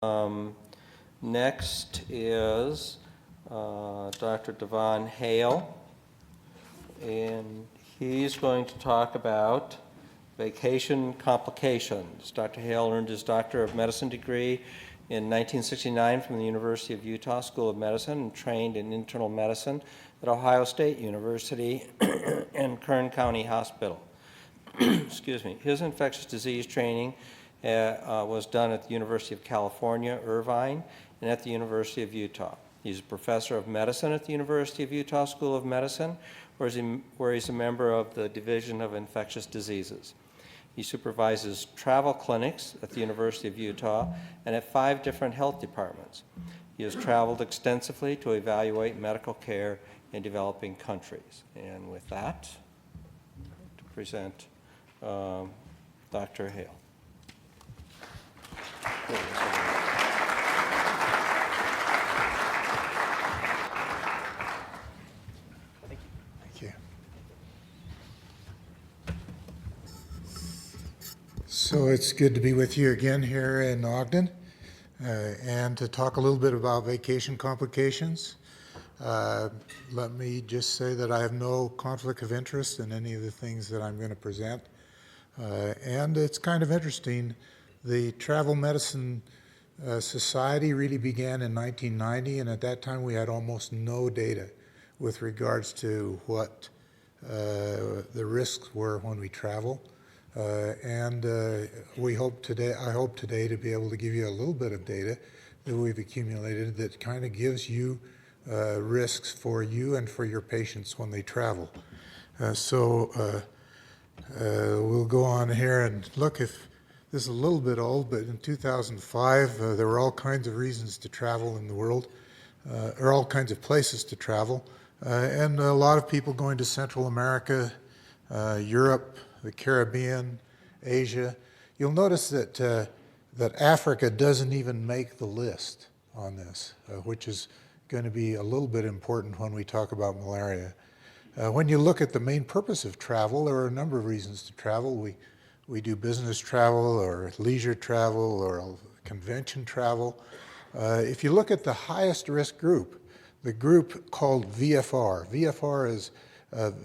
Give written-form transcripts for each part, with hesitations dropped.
Um, Next is Dr. DeVon Hale, and he's going to talk about vacation complications. Dr. Hale earned his Doctor of Medicine degree in 1969 from the University of Utah School of Medicine and trained in internal medicine at Ohio State University and Kern County Hospital. Excuse me. His infectious disease training was done at the University of California, Irvine, and at the University of Utah. He's a professor of medicine at the University of Utah School of Medicine, where he's a member of the Division of Infectious Diseases. He supervises travel clinics at the University of Utah and at 5 different health departments. He has traveled extensively to evaluate medical care in developing countries. And with that, to present Dr. Hale. Thank you. So it's good to be with you again here in Ogden and to talk a little bit about vacation complications. Let me just say that I have no conflict of interest in any of the things that I'm going to present. And it's kind of interesting. The Travel Medicine Society really began in 1990, and at that time we had almost no data with regards to what the risks were when we travel. I hope today to be able to give you a little bit of data that we've accumulated that kind of gives you risks for you and for your patients when they travel. We'll go on here and look. If this is a little bit old, but in 2005 there were all kinds of reasons to travel in the world, or all kinds of places to travel, and a lot of people going to Central America, Europe, the Caribbean, Asia. You'll notice that Africa doesn't even make the list on this, which is going to be a little bit important when we talk about malaria. When you look at the main purpose of travel, there are a number of reasons to travel. We do business travel or leisure travel or convention travel. If you look at the highest risk group, the group called VFR. VFR is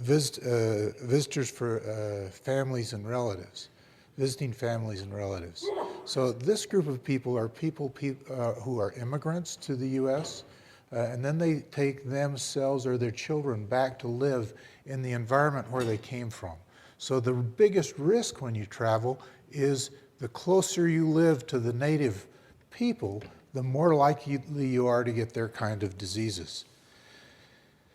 visitors for families and relatives, visiting families and relatives. So this group of people are people who are immigrants to the U.S., and then they take themselves or their children back to live in the environment where they came from. So the biggest risk when you travel is the closer you live to the native people, the more likely you are to get their kind of diseases.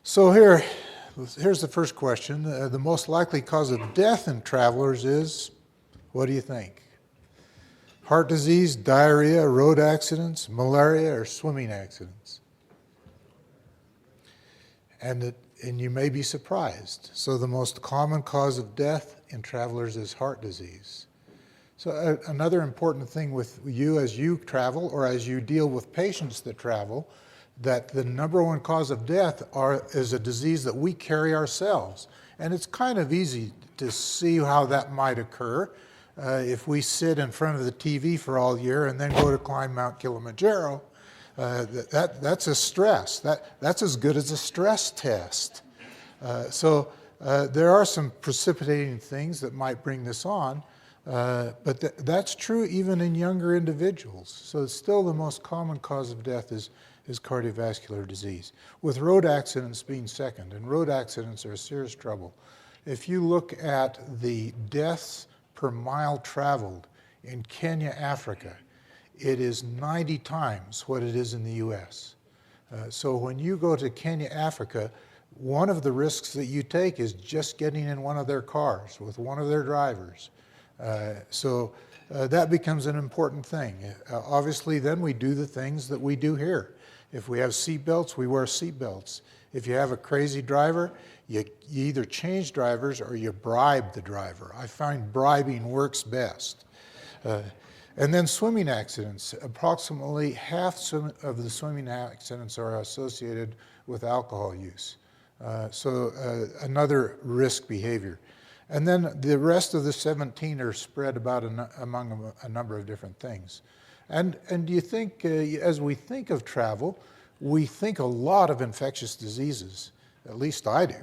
So here's the first question. The most likely cause of death in travelers is, what do you think? Heart disease, diarrhea, road accidents, malaria, or swimming accidents? And you may be surprised. So the most common cause of death in travelers is heart disease. So another important thing with you as you travel or as you deal with patients that travel, that the number one cause of death is a disease that we carry ourselves. And it's kind of easy to see how that might occur if we sit in front of the TV for all year and then go to climb Mount Kilimanjaro. That's a stress. That's as good as a stress test. There are some precipitating things that might bring this on, but that's true even in younger individuals. So it's still the most common cause of death is cardiovascular disease, with road accidents being second. And road accidents are serious trouble. If you look at the deaths per mile traveled in Kenya, Africa, it is 90 times what it is in the U.S. So when you go to Kenya, Africa, one of the risks that you take is just getting in one of their cars with one of their drivers. That becomes an important thing. Obviously, then we do the things that we do here. If we have seat belts, we wear seat belts. If you have a crazy driver, you either change drivers or you bribe the driver. I find bribing works best. And then swimming accidents. Approximately half of the swimming accidents are associated with alcohol use. Another risk behavior. And then the rest of the 17 are spread about among a number of different things. And do you think, as we think of travel, we think a lot of infectious diseases, at least I do.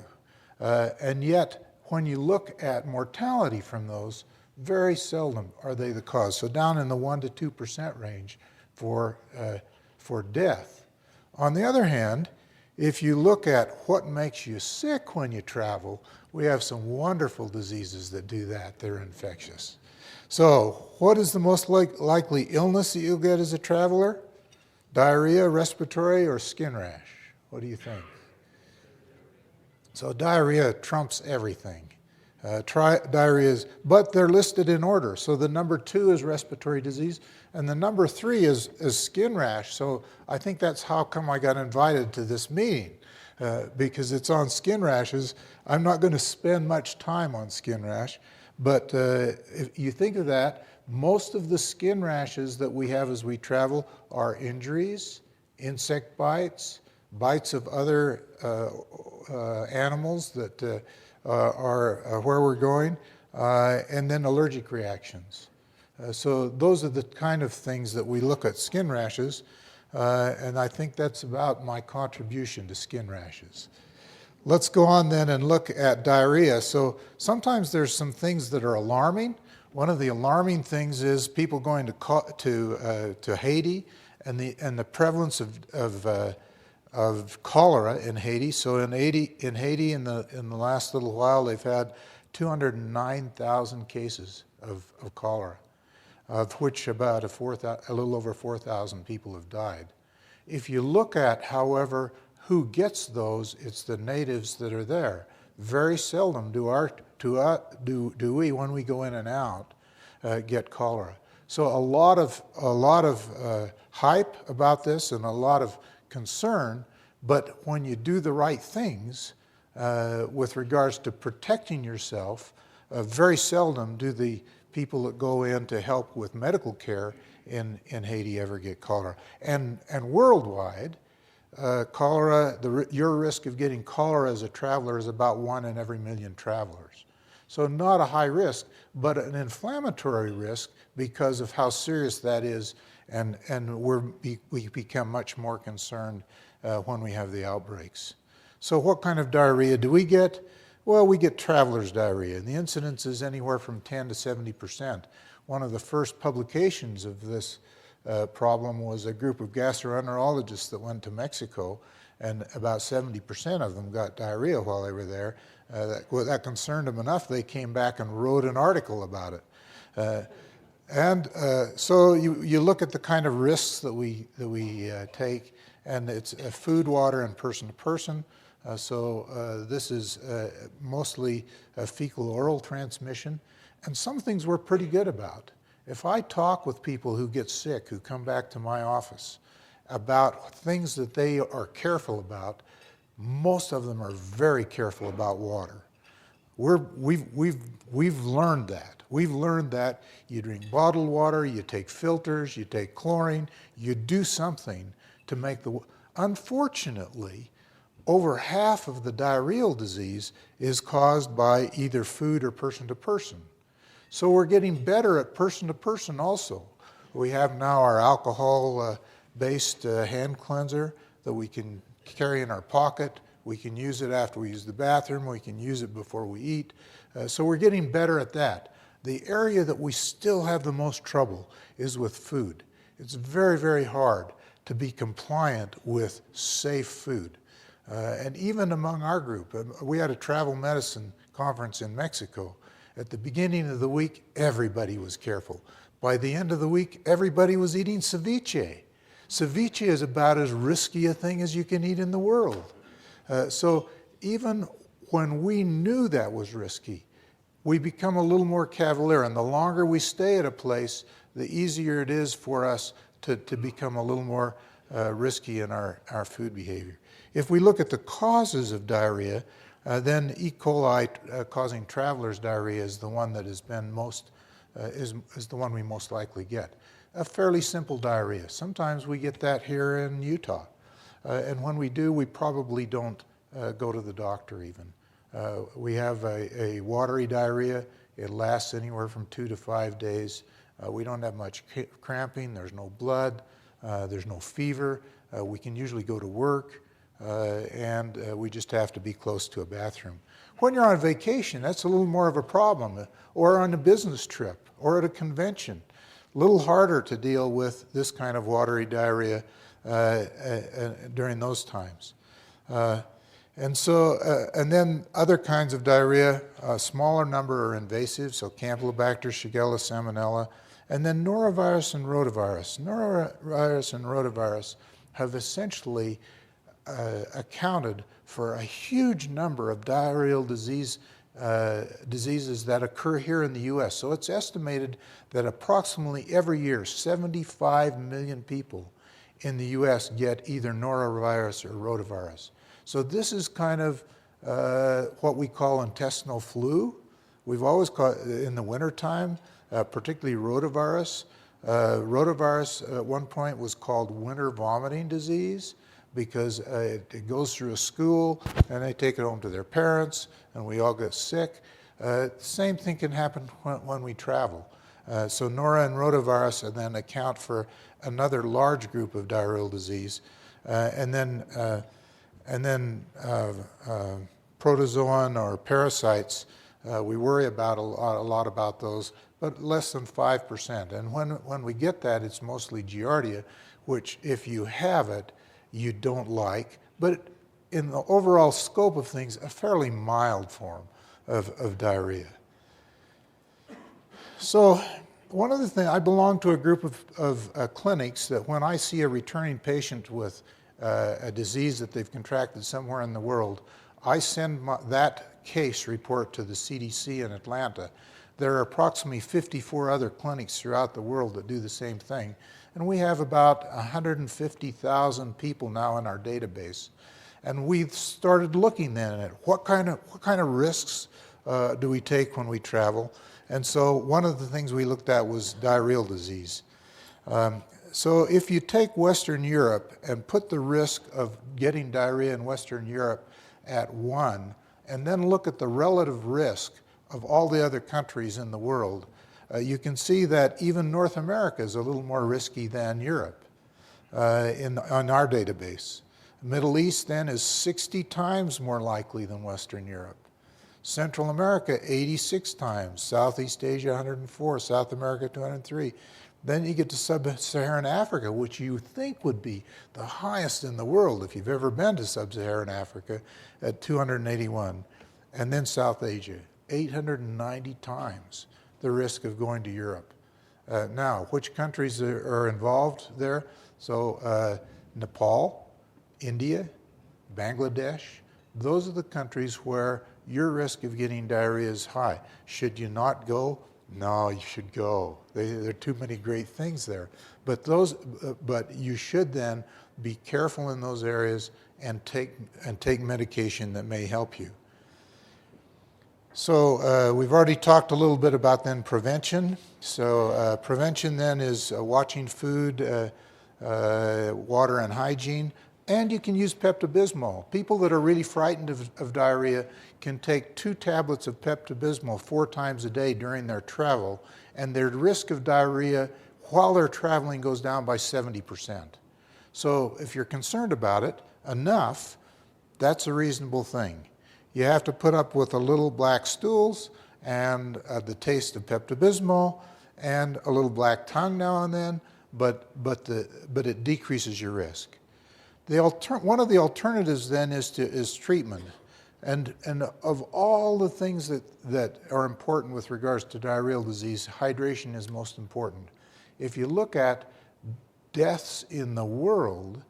And yet, when you look at mortality from those, very seldom are they the cause. So down in the 1 to 2% range for death. On the other hand, if you look at what makes you sick when you travel, we have some wonderful diseases that do that. They're infectious. So what is the most likely illness that you'll get as a traveler? Diarrhea, respiratory, or skin rash? What do you think? So diarrhea trumps everything. Diarrhea but they're listed in order. So the number 2 is respiratory disease, and the number 3 is skin rash. So I think that's how come I got invited to this meeting, because it's on skin rashes. I'm not going to spend much time on skin rash, but if you think of that, most of the skin rashes that we have as we travel are injuries, insect bites, bites of other animals that are where we're going, and then allergic reactions. So those are the kind of things that we look at skin rashes, and I think that's about my contribution to skin rashes. Let's go on then and look at diarrhea. So sometimes there's some things that are alarming. One of the alarming things is people going to Haiti and the prevalence of cholera in Haiti. So in Haiti in the last little while, they've had 209,000 cases of cholera, of which about a little over 4,000 people have died. If you look at, however, who gets those, it's the natives that are there. Very seldom do we, when we go in and out, get cholera. So a lot of hype about this and a lot of concern, but when you do the right things with regards to protecting yourself, very seldom do the people that go in to help with medical care in Haiti ever get cholera. And worldwide, cholera, your risk of getting cholera as a traveler is about 1 in every 1,000,000 travelers. So not a high risk, but an inflammatory risk because of how serious that is, and we become much more concerned when we have the outbreaks. So what kind of diarrhea do we get? Well, we get traveler's diarrhea, and the incidence is anywhere from 10 to 70%. One of the first publications of this problem was a group of gastroenterologists that went to Mexico, and about 70% of them got diarrhea while they were there. That concerned them enough, they came back and wrote an article about it. So you look at the kind of risks that we take, and it's food, water, and person to person. This is mostly a fecal oral transmission, and some things we're pretty good about. If I talk with people who get sick, who come back to my office, about things that they are careful about, most of them are very careful about water. We've learned that. We've learned that you drink bottled water, you take filters, you take chlorine, you do something to make the... Unfortunately, over half of the diarrheal disease is caused by either food or person to person. So we're getting better at person to person also. We have now our alcohol-based hand cleanser that we can carry in our pocket. We can use it after we use the bathroom. We can use it before we eat. So we're getting better at that. The area that we still have the most trouble is with food. It's very, very hard to be compliant with safe food. And even among our group, we had a travel medicine conference in Mexico. At the beginning of the week, everybody was careful. By the end of the week, everybody was eating ceviche. Ceviche is about as risky a thing as you can eat in the world. So even when we knew that was risky, we become a little more cavalier. And the longer we stay at a place, the easier it is for us to become a little more risky in our food behavior. If we look at the causes of diarrhea, then E. coli causing traveler's diarrhea is the one that has been most, is the one we most likely get. A fairly simple diarrhea. Sometimes we get that here in Utah. And when we do, we probably don't go to the doctor even. We have a watery diarrhea. It lasts anywhere from 2 to 5 days. We don't have much cramping, there's no blood, there's no fever. We can usually go to work, and we just have to be close to a bathroom. When you're on vacation, that's a little more of a problem, or on a business trip, or at a convention. A little harder to deal with this kind of watery diarrhea during those times. And then other kinds of diarrhea, a smaller number are invasive, so Campylobacter, Shigella, Salmonella, and then norovirus and rotavirus. Norovirus and rotavirus have essentially accounted for a huge number of diarrheal diseases that occur here in the U.S. So it's estimated that approximately every year, 75 million people in the U.S. get either norovirus or rotavirus. So this is kind of what we call intestinal flu. We've always called it in the wintertime, particularly rotavirus. Rotavirus at one point was called winter vomiting disease because it goes through a school and they take it home to their parents and we all get sick. Same thing can happen when we travel. So nora and rotavirus then account for another large group of diarrheal disease. And then protozoan or parasites, we worry about a lot about those, but less than 5%. And when we get that, it's mostly Giardia, which if you have it, you don't like, but in the overall scope of things, a fairly mild form of diarrhea. So one of the things, I belong to a group of clinics that when I see a returning patient with a disease that they've contracted somewhere in the world, I send that case report to the CDC in Atlanta. There are approximately 54 other clinics throughout the world that do the same thing. And we have about 150,000 people now in our database. And we've started looking then at what kind of risks do we take when we travel. And so one of the things we looked at was diarrheal disease. So if you take Western Europe and put the risk of getting diarrhea in Western Europe at 1, and then look at the relative risk of all the other countries in the world, you can see that even North America is a little more risky than Europe on our database. The Middle East then is 60 times more likely than Western Europe. Central America, 86 times. Southeast Asia, 104. South America, 203. Then you get to Sub-Saharan Africa, which you think would be the highest in the world if you've ever been to Sub-Saharan Africa, at 281. And then South Asia, 890 times the risk of going to Europe. Now, which countries are involved there? So Nepal, India, Bangladesh, those are the countries where your risk of getting diarrhea is high. Should you not go? No, you should go. There are too many great things there. But you should then be careful in those areas and take medication that may help you. So we've already talked a little bit about then prevention. So prevention then is watching food, water and hygiene, and you can use Pepto-Bismol. People that are really frightened of diarrhea can take 2 tablets of Pepto-Bismol 4 times a day during their travel, and their risk of diarrhea while they're traveling goes down by 70%. So if you're concerned about it enough, that's a reasonable thing. You have to put up with a little black stools and the taste of Pepto-Bismol and a little black tongue now and then, but it decreases your risk. One of the alternatives then is treatment. And of all the things that are important with regards to diarrheal disease, hydration is most important. If you look at deaths in the world,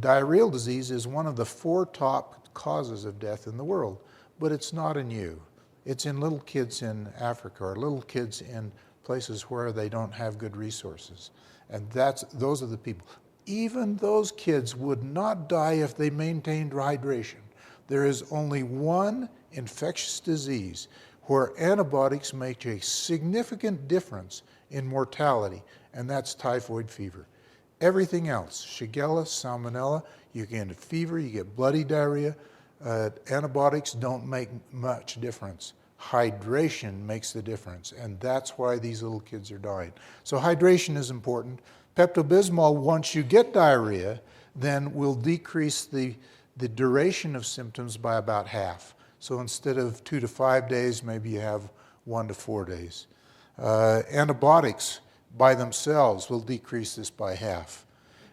diarrheal disease is one of the 4 top causes of death in the world, but it's not in you. It's in little kids in Africa or little kids in places where they don't have good resources. And those are the people. Even those kids would not die if they maintained hydration. There is only one infectious disease where antibiotics make a significant difference in mortality, and that's typhoid fever. Everything else, Shigella, Salmonella, you get fever, you get bloody diarrhea, antibiotics don't make much difference. hydration makes the difference, and that's why these little kids are dying. So hydration is important. Pepto-Bismol, once you get diarrhea, then will decrease the duration of symptoms by about half. So instead of 2 to 5 days, maybe you have 1 to 4 days. Antibiotics by themselves will decrease this by half.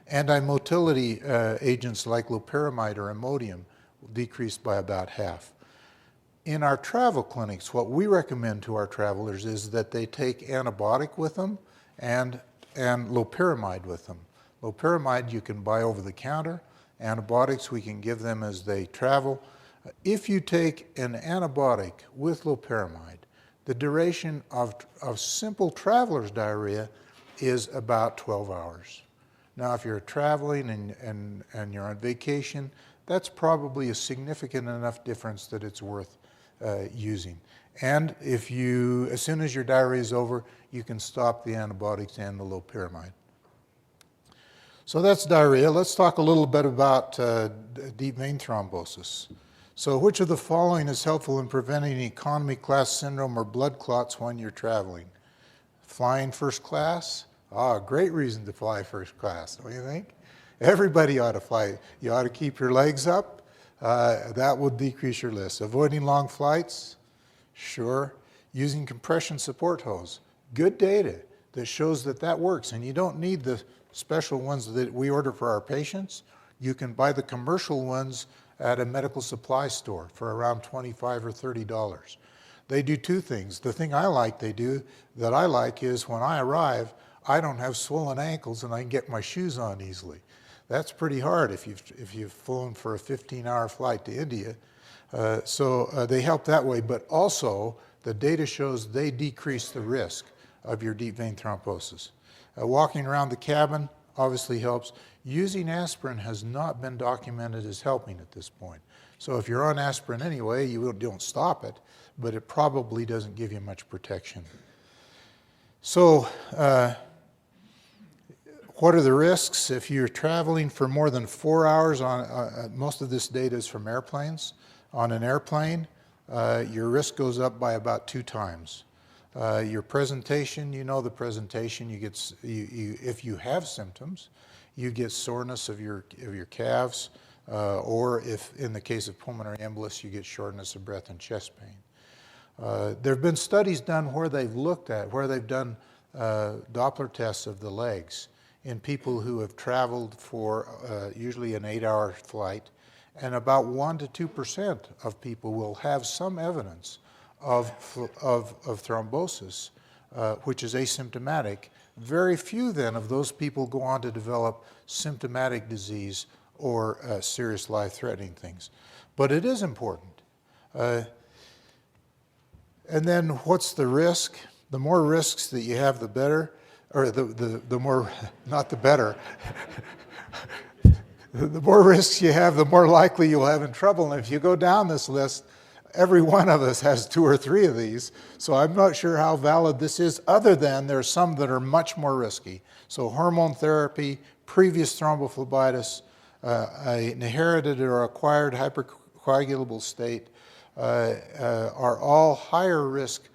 Anti-motility agents like loperamide or Imodium will decrease by about half. In our travel clinics, what we recommend to our travelers is that they take antibiotic with them and loperamide with them. Loperamide you can buy over the counter. Antibiotics we can give them as they travel. If you take an antibiotic with loperamide, the duration of simple traveler's diarrhea is about 12 hours. Now, if you're traveling and you're on vacation, that's probably a significant enough difference that it's worth using. And if you, as soon as your diarrhea is over, you can stop the antibiotics and the loperamide. So that's diarrhea. Let's talk a little bit about deep vein thrombosis. So which of the following is helpful in preventing economy class syndrome or blood clots when you're traveling? Flying first class? Great reason to fly first class, don't you think? Everybody ought to fly. You ought to keep your legs up. That will decrease your risk. Avoiding long flights? Sure. Using compression support hose? Good data that shows that that works. And you don't need the special ones that we order for our patients. You can buy the commercial ones at a medical supply store for around $25 or $30. They do two things. The thing I like is when I arrive, I don't have swollen ankles and I can get my shoes on easily. That's pretty hard if you've flown for a 15-hour flight to India. So they help that way, but also the data shows they decrease the risk of your deep vein thrombosis. Walking around the cabin obviously helps. Using aspirin has not been documented as helping at this point. So if you're on aspirin anyway, you don't stop it, but it probably doesn't give you much protection. So what are the risks? If you're traveling for more than 4 hours most of this data is from airplanes. On an airplane, your risk goes up by about 2 times. Your presentation, you know the presentation, if you have symptoms, you get soreness of your calves, or if in the case of pulmonary embolus, you get shortness of breath and chest pain. There have been studies done where they've done Doppler tests of the legs in people who have traveled for usually an 8-hour flight, and about 1 to 2% of people will have some evidence of thrombosis, which is asymptomatic. Very few then of those people go on to develop symptomatic disease or serious life-threatening things. But it is important. And then what's the risk? The more risks that you have, the better, or the more, not the better. The more risks you have, the more likely you'll have in trouble. And if you go down this list, every one of us has 2 or 3 of these. So I'm not sure how valid this is, other than there are some that are much more risky. So hormone therapy, previous thrombophlebitis, an inherited or acquired hypercoagulable state are all higher risk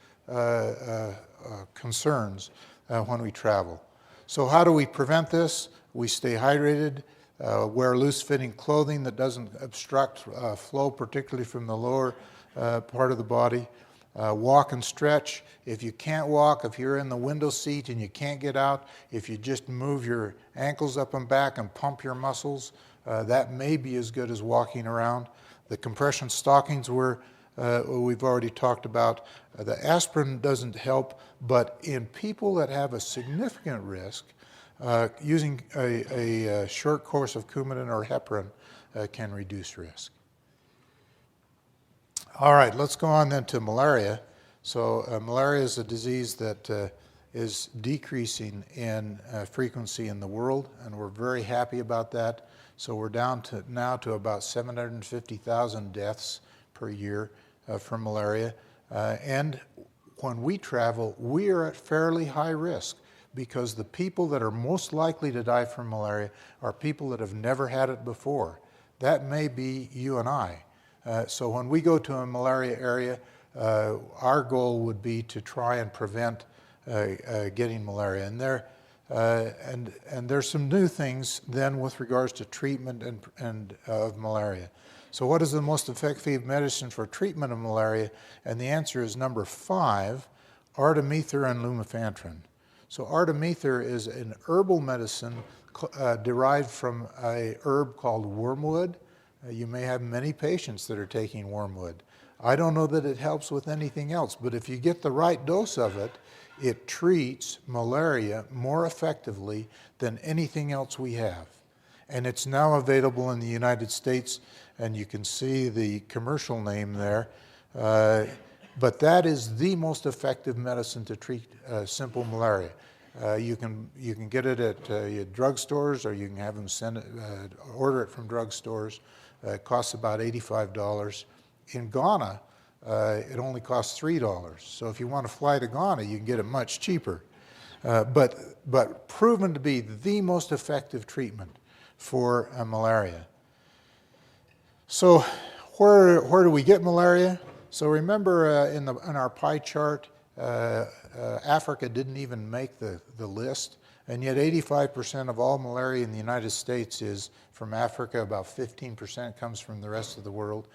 concerns when we travel. So how do we prevent this? We stay hydrated, wear loose-fitting clothing that doesn't obstruct flow, particularly from the lower part of the body. Walk and stretch. If you can't walk, if you're in the window seat and you can't get out, if you just move your ankles up and back and pump your muscles, that may be as good as walking around. The compression stockings we've already talked about. The aspirin doesn't help, but in people that have a significant risk, using a short course of Coumadin or heparin can reduce risk. All right, let's go on then to malaria. So malaria is a disease that is decreasing in frequency in the world, and we're very happy about that. So we're down to now to about 750,000 deaths per year from malaria. And when we travel, we are at fairly high risk, because the people that are most likely to die from malaria are people that have never had it before. That may be you and I. So when we go to a malaria area, our goal would be to try and prevent getting malaria. And there's some new things then with regards to treatment of malaria. So what is the most effective medicine for treatment of malaria? And the answer is number 5, artemether and lumefantrine. So artemether is an herbal medicine derived from a herb called wormwood. You may have many patients that are taking wormwood. I don't know that it helps with anything else, but if you get the right dose of it, it treats malaria more effectively than anything else we have. And it's now available in the United States, and you can see the commercial name there. But that is the most effective medicine to treat simple malaria. You can get it at drugstores, or you can have them order it from drugstores. It costs about $85. In Ghana, it only costs $3. So if you want to fly to Ghana, you can get it much cheaper. But proven to be the most effective treatment for malaria. So where do we get malaria? So remember in our pie chart, Africa didn't even make the list, and yet 85% of all malaria in the United States is from Africa. About 15% comes from the rest of the world.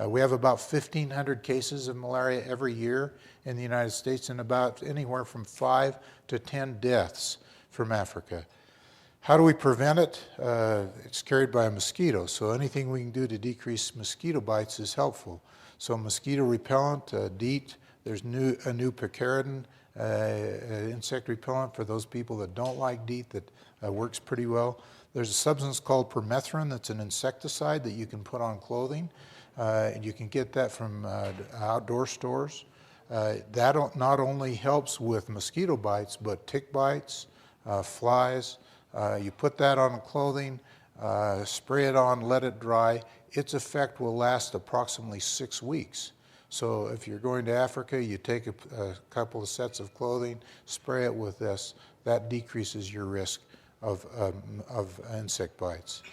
We have about 1,500 cases of malaria every year in the United States, and about anywhere from 5 to 10 deaths from Africa. How do we prevent it? It's carried by a mosquito, so anything we can do to decrease mosquito bites is helpful. So mosquito repellent, DEET, there's a new picaridin insect repellent for those people that don't like DEET that works pretty well. There's a substance called permethrin that's an insecticide that you can put on clothing. And you can get that from outdoor stores. That not only helps with mosquito bites, but tick bites, flies. You put that on clothing, spray it on, let it dry. Its effect will last approximately 6 weeks. So if you're going to Africa, you take a couple of sets of clothing, spray it with this. That decreases your risk of insect bites.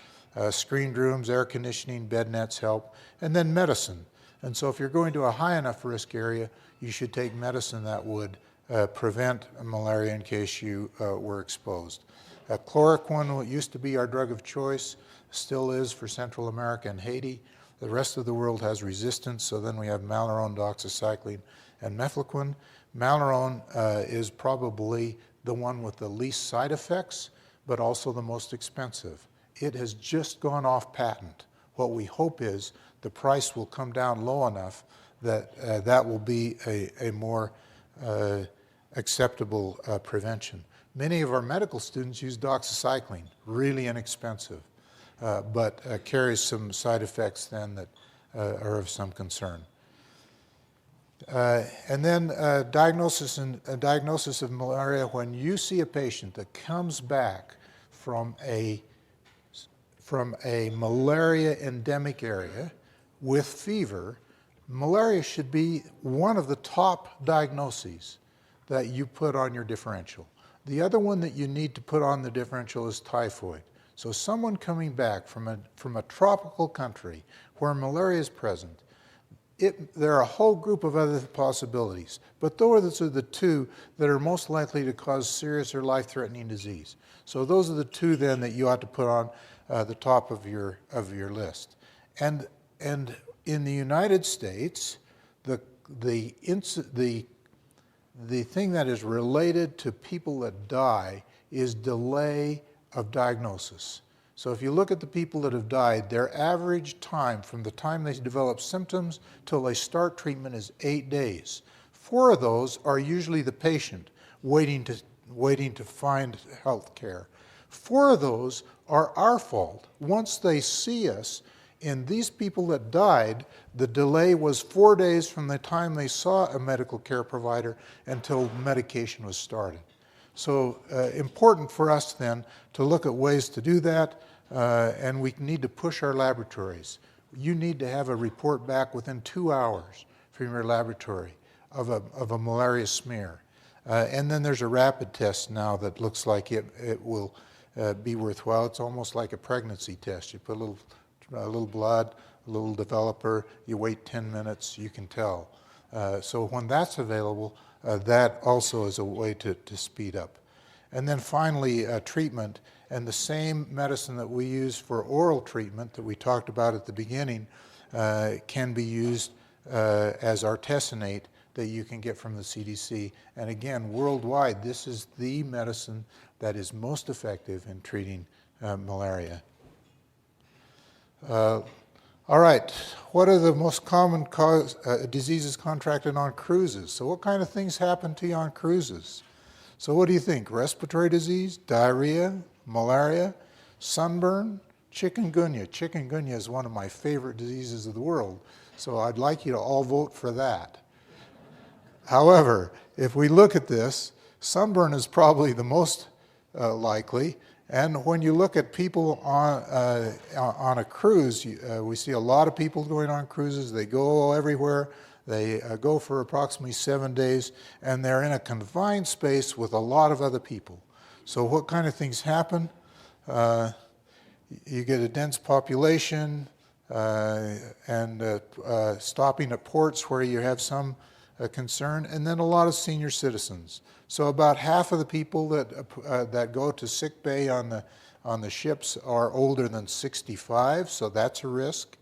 Screened rooms, air conditioning, bed nets help, and then medicine. And so if you're going to a high enough risk area, you should take medicine that would prevent malaria in case you were exposed. Chloroquine used to be our drug of choice, still is for Central America and Haiti. The rest of the world has resistance, so then we have Malarone, doxycycline, and mefloquine. Malarone is probably the one with the least side effects, but also the most expensive. It has just gone off patent. What we hope is the price will come down low enough that that will be a more acceptable prevention. Many of our medical students use doxycycline, really inexpensive, but carries some side effects then that are of some concern. And then diagnosis of malaria. When you see a patient that comes back from a malaria endemic area with fever, malaria should be one of the top diagnoses that you put on your differential. The other one that you need to put on the differential is typhoid. So someone coming back from a tropical country where malaria is present, there are a whole group of other possibilities, but those are the two that are most likely to cause serious or life-threatening disease. So those are the two then that you ought to put on the top of your list. And in the United States, the thing that is related to people that die is delay of diagnosis. So if you look at the people that have died, their average time from the time they develop symptoms till they start treatment is 8 days. 4 of those are usually the patient waiting to find health care. 4 of those are our fault. Once they see us, in these people that died, the delay was 4 days from the time they saw a medical care provider until medication was started. So important for us then to look at ways to do that, and we need to push our laboratories. You need to have a report back within 2 hours from your laboratory of a malaria smear. And then there's a rapid test now that looks like it will be worthwhile. It's almost like a pregnancy test. You put a little blood, a little developer, you wait 10 minutes, you can tell. So when that's available, that also is a way to speed up. And then finally, treatment, and the same medicine that we use for oral treatment that we talked about at the beginning can be used as artesunate that you can get from the CDC. And again, worldwide, this is the medicine that is most effective in treating malaria. All right, what are the most common diseases contracted on cruises? So what kind of things happen to you on cruises? So what do you think? Respiratory disease, diarrhea, malaria, sunburn, chikungunya. Chikungunya is one of my favorite diseases of the world, so I'd like you to all vote for that. However, if we look at this, sunburn is probably the most likely. And when you look at people on a cruise, we see a lot of people going on cruises. They go everywhere. They go for approximately 7 days, and they're in a confined space with a lot of other people. So what kind of things happen? You get a dense population and stopping at ports where you have some concern, and then a lot of senior citizens. So about half of the people that go to sick bay on the ships are older than 65, so that's a risk.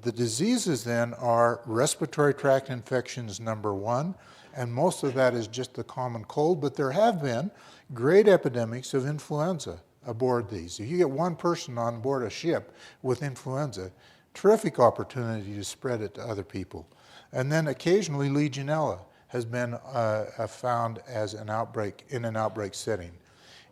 The diseases then are respiratory tract infections, number one, and most of that is just the common cold, but there have been great epidemics of influenza aboard these. If you get one person on board a ship with influenza, terrific opportunity to spread it to other people. And then occasionally Legionella has been found as an outbreak in an outbreak setting.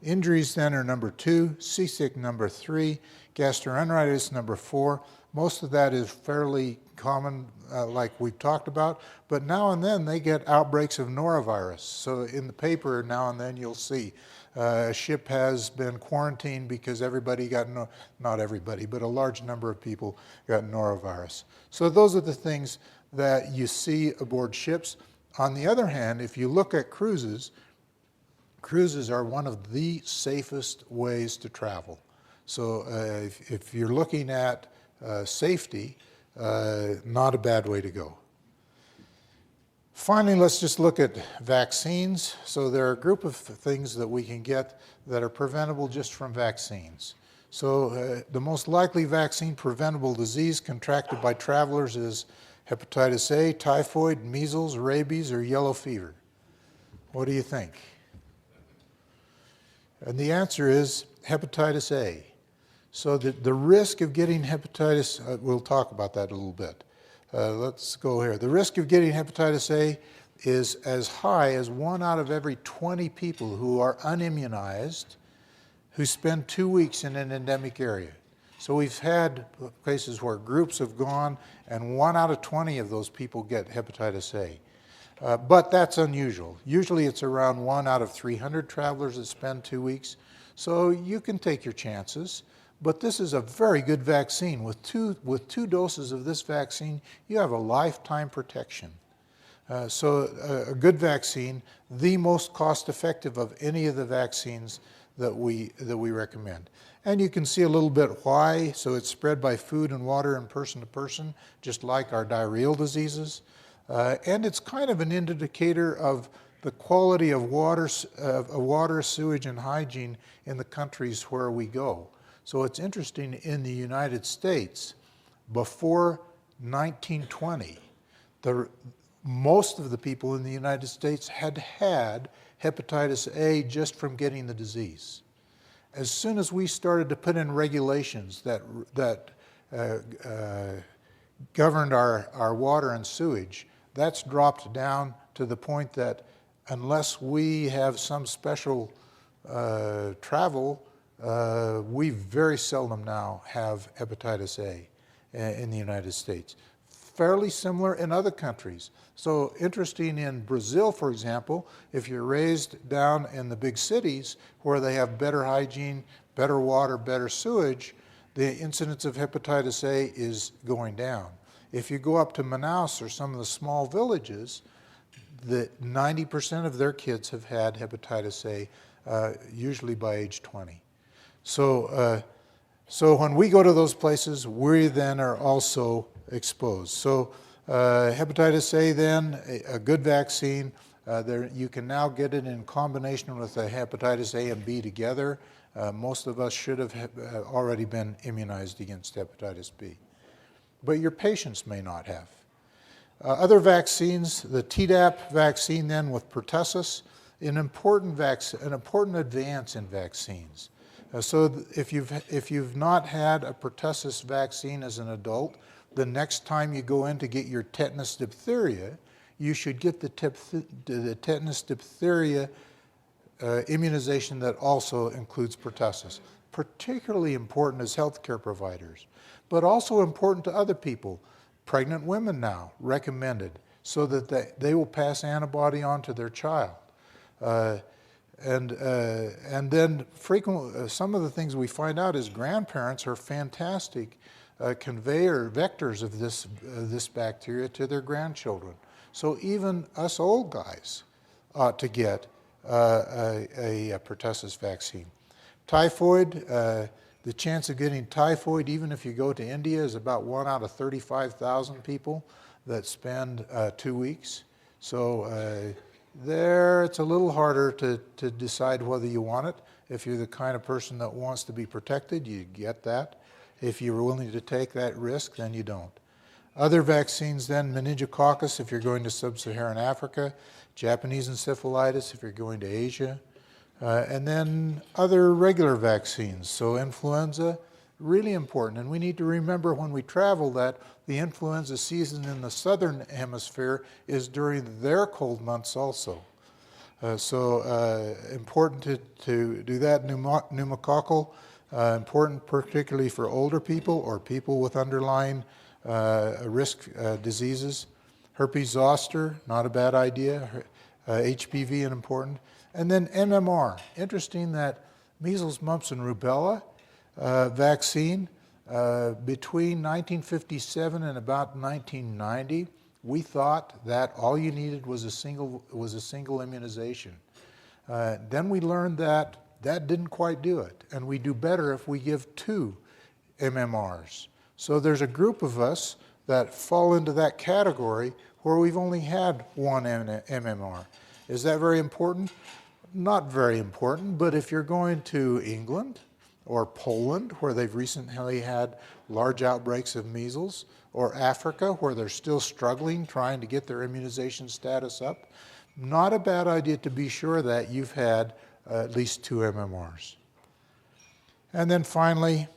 Injuries then are number two, seasick number three, gastroenteritis number four. Most of that is fairly common, like we've talked about, but now and then they get outbreaks of norovirus. So in the paper now and then you'll see a ship has been quarantined because everybody got, not everybody, but a large number of people got norovirus. So those are the things that you see aboard ships. On the other hand, if you look at cruises, cruises are one of the safest ways to travel. So if you're looking at safety, not a bad way to go. Finally, let's just look at vaccines. So there are a group of things that we can get that are preventable just from vaccines. So the most likely vaccine preventable disease contracted by travelers is hepatitis A, typhoid, measles, rabies, or yellow fever. What do you think? And the answer is hepatitis A. So the risk of getting hepatitis, we'll talk about that a little bit. Let's go here. The risk of getting hepatitis A is as high as 1 out of every 20 people who are unimmunized who spend 2 weeks in an endemic area. So we've had cases where groups have gone and 1 out of 20 of those people get hepatitis A. But that's unusual. Usually it's around 1 out of 300 travelers that spend 2 weeks. So you can take your chances. But this is a very good vaccine. With two doses of this vaccine, you have a lifetime protection. So a good vaccine, the most cost-effective of any of the vaccines that we recommend. And you can see a little bit why. So it's spread by food and water and person to person, just like our diarrheal diseases. And it's kind of an indicator of the quality of water, sewage, and hygiene in the countries where we go. So it's interesting, in the United States, before 1920, most of the people in the United States had had hepatitis A just from getting the disease. As soon as we started to put in regulations that governed our water and sewage, that's dropped down to the point that unless we have some special travel, we very seldom now have hepatitis A in the United States. Fairly similar in other countries. So interesting in Brazil, for example, if you're raised down in the big cities where they have better hygiene, better water, better sewage, the incidence of hepatitis A is going down. If you go up to Manaus or some of the small villages, 90% of their kids have had hepatitis A, usually by age 20. So when we go to those places, we then are also exposed. So Hepatitis A then, a good vaccine. You can now get it in combination with the hepatitis A and B together. Most of us should have already been immunized against hepatitis B. But your patients may not have. Other vaccines, the Tdap vaccine then with pertussis, an important advance in vaccines. If you've not had a pertussis vaccine as an adult, the next time you go in to get your tetanus diphtheria, you should get the tetanus diphtheria immunization that also includes pertussis. Particularly important as healthcare providers, but also important to other people. Pregnant women now recommended so that they will pass antibody on to their child. And then some of the things we find out is grandparents are fantastic vectors of this bacteria to their grandchildren. So even us old guys ought to get a pertussis vaccine. Typhoid, the chance of getting typhoid, even if you go to India, is about 1 out of 35,000 people that spend 2 weeks. So there it's a little harder to decide whether you want it. If you're the kind of person that wants to be protected, you get that. If you're willing to take that risk, then you don't. Other vaccines then, meningococcus if you're going to sub-Saharan Africa, Japanese encephalitis if you're going to Asia, and then other regular vaccines. So influenza, really important. And we need to remember when we travel that the influenza season in the southern hemisphere is during their cold months also. Important to do that. Pneumococcal, important particularly for older people or people with underlying risk diseases. Herpes zoster, not a bad idea. HPV, and important. And then MMR. Interesting that measles, mumps, and rubella vaccine between 1957 and about 1990, we thought that all you needed was a single immunization. Then we learned that that didn't quite do it, and we do better if we give 2 MMRs. So there's a group of us that fall into that category where we've only had 1 MMR. Is that very important? Not very important, but if you're going to England or Poland, where they've recently had large outbreaks of measles, or Africa, where they're still struggling, trying to get their immunization status up, not a bad idea to be sure that you've had at least 2 MMRs. And then finally,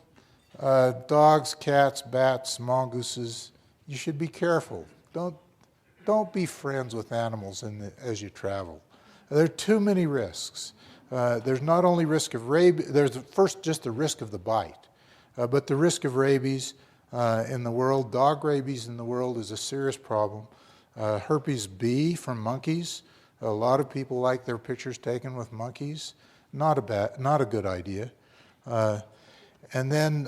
dogs, cats, bats, mongooses, you should be careful. Don't be friends with animals as you travel. There are too many risks. There's not only risk of rabies, there's first just the risk of the bite, but the risk of rabies in the world, dog rabies in the world is a serious problem. Herpes B from monkeys, a lot of people like their pictures taken with monkeys. Not a good idea. And then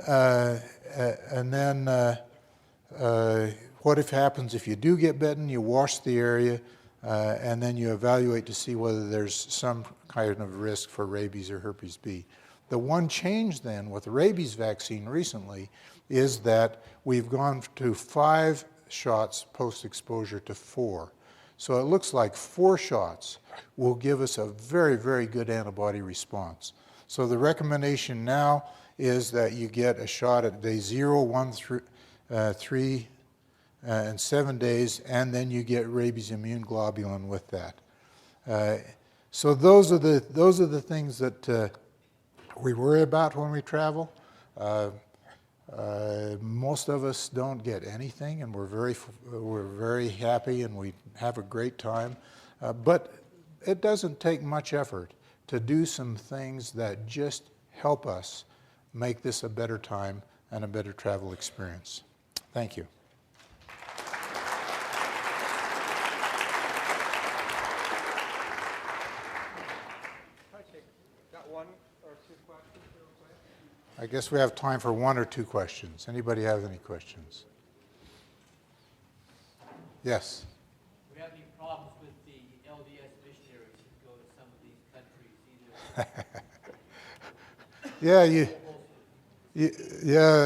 what happens if you do get bitten? You wash the area, and then you evaluate to see whether there's some kind of risk for rabies or herpes B. The one change then with the rabies vaccine recently is that we've gone to 5 shots post-exposure to 4. So it looks like 4 shots will give us a very, very good antibody response. So the recommendation now is that you get a shot at day 0, 1, 3, and 7 days, and then you get rabies immune globulin with that. So those are the things that we worry about when we travel. Most of us don't get anything, and we're very happy, and we have a great time. But it doesn't take much effort to do some things that just help us make this a better time and a better travel experience. Thank you. I guess we have time for 1 or 2 questions. Anybody have any questions? Yes. Do we have any problems with the LDS missionaries who go to some of these countries? Yeah,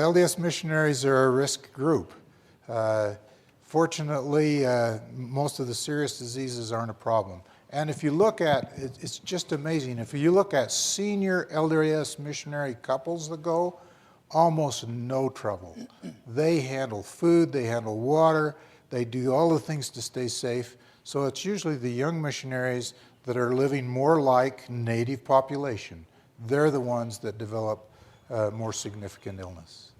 LDS missionaries are a risk group. Fortunately, most of the serious diseases aren't a problem. And if you look at, it's just amazing, if you look at senior LDS missionary couples that go, almost no trouble. They handle food, they handle water, they do all the things to stay safe. So it's usually the young missionaries that are living more like native population. They're the ones that develop more significant illness.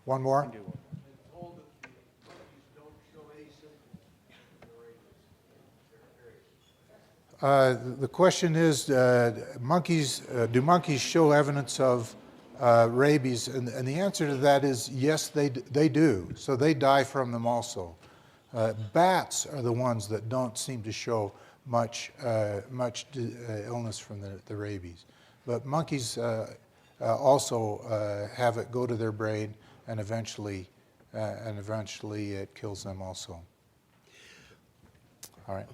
One more? The question is, do monkeys show evidence of rabies? And the answer to that is yes, they do. So they die from them also. Bats are the ones that don't seem to show much illness from the rabies. But monkeys also have it go to their brain, and eventually it kills them also. All right.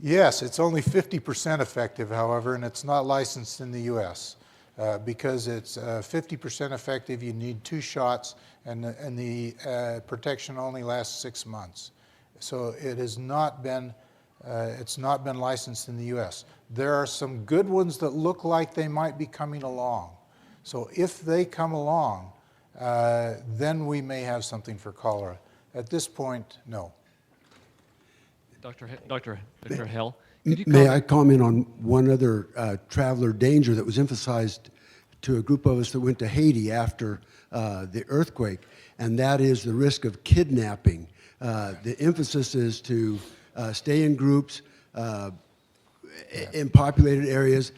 Yes, it's only 50% effective, however, and it's not licensed in the U.S. Because it's 50% effective. You need 2 shots, and the protection only lasts 6 months. So it has not been. It's not been licensed in the U.S. There are some good ones that look like they might be coming along. So if they come along, then we may have something for cholera. At this point, no. Dr. Hale, could you May comment? I comment on one other traveler danger that was emphasized to a group of us that went to Haiti after the earthquake, and that is the risk of kidnapping. The emphasis is to stay in groups, in populated areas.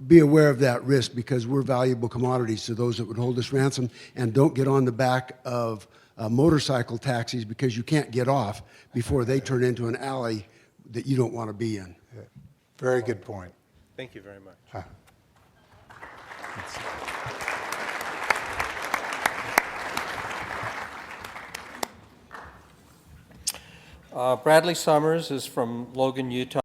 Be aware of that risk because we're valuable commodities to those that would hold us ransom, and don't get on the back of motorcycle taxis because you can't get off before they turn into an alley that you don't want to be in. Yeah. Very good point. Thank you very much. Huh. Bradley Summers is from Logan, Utah.